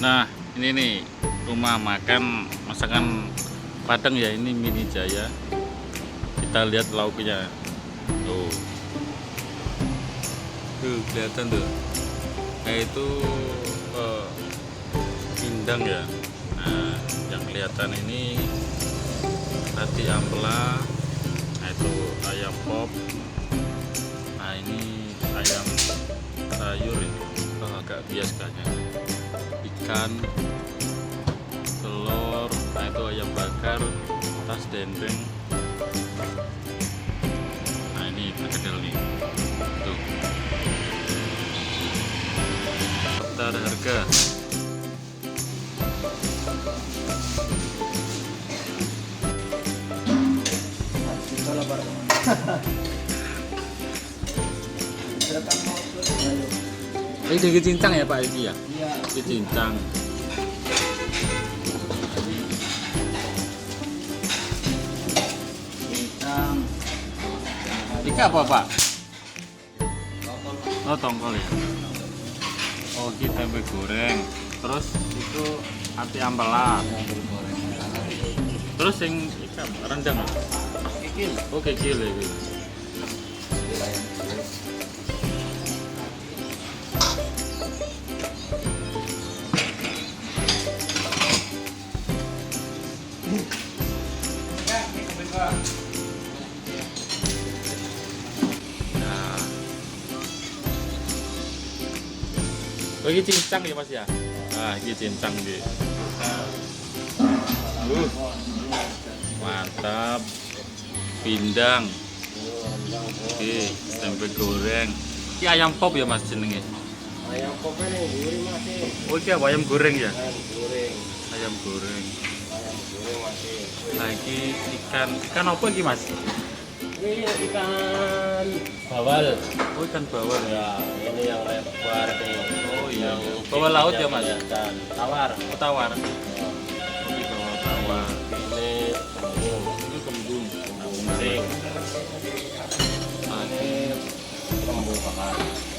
Nah, ini nih rumah makan masakan Padang ya, ini Mini Jaya. Kita lihat lauknya. Tuh. Tuh, kelihatan tuh. Nah, itu pindang ya. Nah, yang kelihatan ini hati ampela. Nah, itu ayam pop. Nah, ini ayam sayur ini. Agak bias kayaknya. Ikan, telur, nah itu ayam bakar, tas dendeng. Nah, ini perkedel nih. Tuh. Daftar harga. Ini daging cincang ya Pak ini ya? Iya. Daging cincang. Cincang. Ini apa Pak? Oh, tongkol ya. Oh, ini tempe goreng. Terus itu hati ampela. Terus yang ikan rendang. Kikil. Oh, kecil ya. Gitu. Nah, oh, ini cincang ya Mas ya? Ah, ini cincang gitu. Mantap. Pindang. Oke, tempe goreng. Ini ayam pop ya Mas jenenge? Ayam pop ini gurih masih. Oh, ini ayam goreng ya? Ayam goreng. Ayam goreng. Ayam goreng masih. Nah, ini ikan apa ini Mas? Ini ikan bawal. Oh, ikan bawal ya. Ya, ini yang lebar nih. Oh iya. Yang Bawal laut ya Mas? Dan tawar. Oh, tawar. Ya, Ini bawal tawar. ini Ini kembung. kembung. Ah, Ini kembung bakar.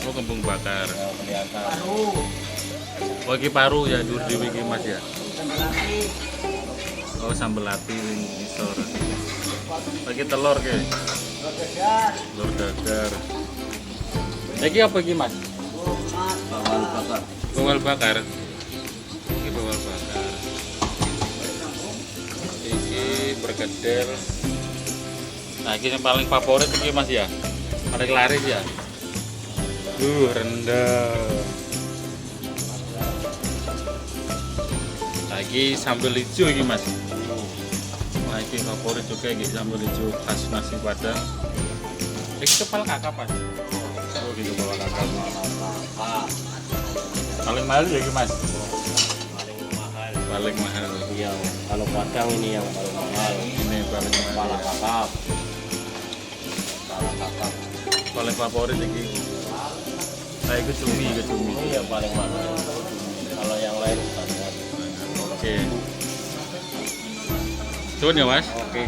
oh, kembung bakar. Ya, kelihatan. Oh, ini paru ya, dur di wiki Mas ya. Oh, sambal ati ning isor. Lagi telur ke. Telur dadar. Iki apa iki Mas? Bawal bakar. Bawal bakar. Ini bawal bakar. Iki perkedel. Nah, ini yang paling favorit iki Mas ya. Paling laris ya. Rendang. Lagi sambal hijau ini Mas. Wah, ini favorit juga ini sambal hijau khas nasi Padang. Ini kepala kakap Mas. Oh, ini kepala kakap. Paling mahal ya ini Mas. Paling mahal. Paling mahal. Iya, kalau Padang ini yang paling mahal. Ini paling mahal. Kepala kakap. Kepala kakap. Paling favorit ini. Nah, itu cumi, itu cumi. Ini yang paling mahal. Kalau yang lain standar. Oke. Cuman ya Mas. Oke.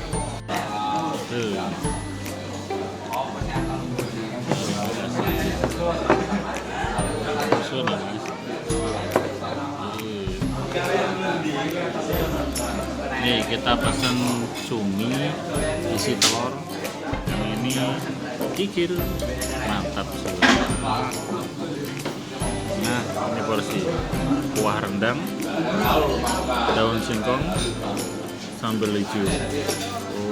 Susun ya Mas. Nih kita pesan cumi isi telur. Yang ini kikil, mantap semua. Nah, ini porsi kuah rendang, daun singkong, sambal hijau.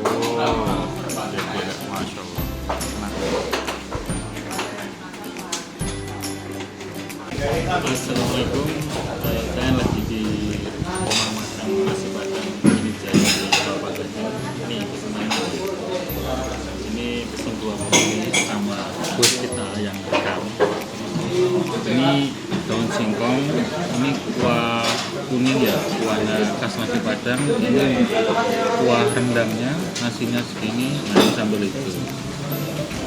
Oh, jadi masya Allah. Nah. Assalamualaikum, saya lagi di rumah makan nasi Padang Mini Jaya di Bapak Gajah. Ini pesanannya. Ini pesan 2 sama bos kita yang rekam. Ini daun singkong, ini kuah kuning ya, kuahnya khas nasi Padang. Ini kuah rendangnya, nasinya segini, nah ini sambal hijau.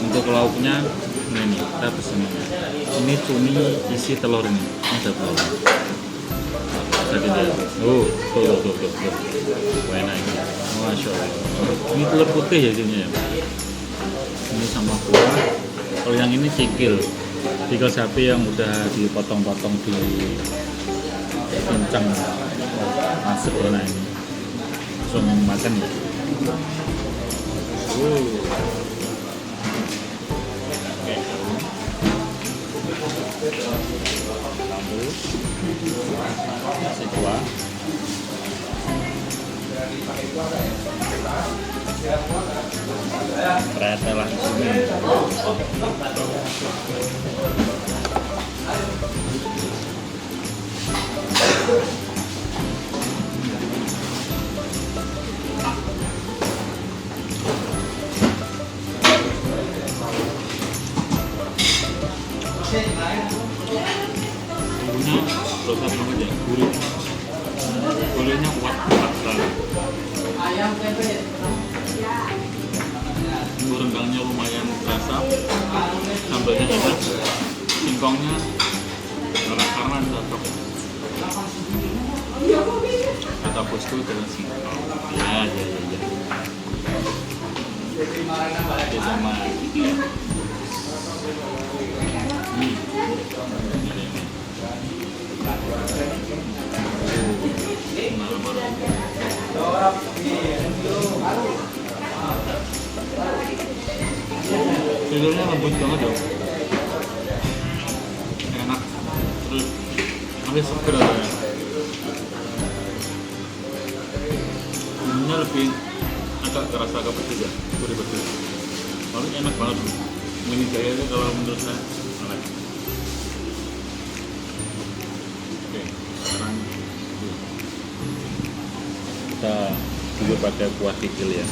Untuk lauknya ini kita pesen. Ini cumi isi telur ini ada telur. Tadi dia, tuh. Wah, enak ini. Masya Allah. Ini telur putih ya jadinya ya. Ini sama kuah. Kalau yang ini kikil sapi yang udah dipotong-potong di kencang masuk ya. Nah ini langsung makan ya. Oke, sambal nasi kuah, ternyata langsung bumbunya rasa apa aja, gurih, gurihnya kuat sekali. Bumbu rendangnya lumayan terasa, sambalnya enak, singkongnya karena cocok. Kata bosku dengan singkong. Ya. Oke, sama. Tidurnya lembut banget dong, enak, terus nanti seger rasanya. Bumbunya lebih agak terasa agak pedes ya, gurih pedes. Lalu enak banget. Mini Jaya itu kalau menurut saya enak. Oke, sekarang kita dulu pada kuah kikil ya.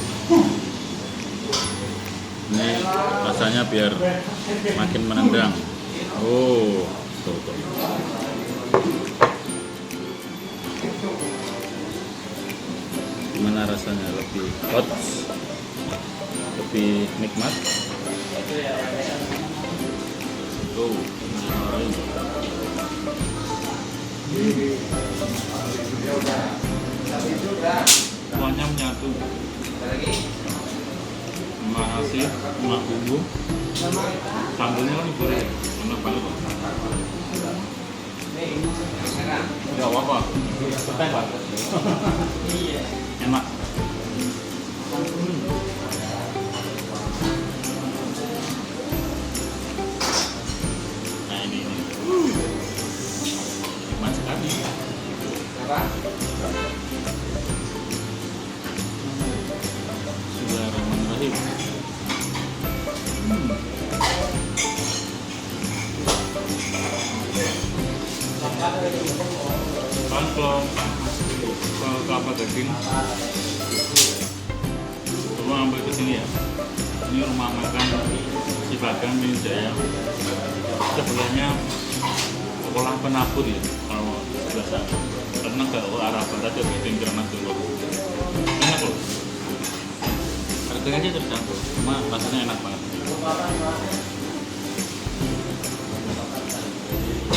Ini rasanya biar makin menendang. Tuh. Gimana rasanya, lebih hot, lebih nikmat. Tuh, kuahnya menyatu. Nasi, sama bumbu, sambalnya kan gurih, enak banget. Gak apa-apa, enak. Nah ini nikmat sekali. Bismillahirrahmanirrahim. Kan kalau kelapa daging perlu ambil ke sini ya. Ini rumah makan si Bagang Mini Jaya. Sebelahnya sekolah penabur ya kalau sebelah sana. Karena kalau arah barat ya bikin keramat dulu. Enak loh. Harganya aja terjangkau, cuma rasanya enak banget.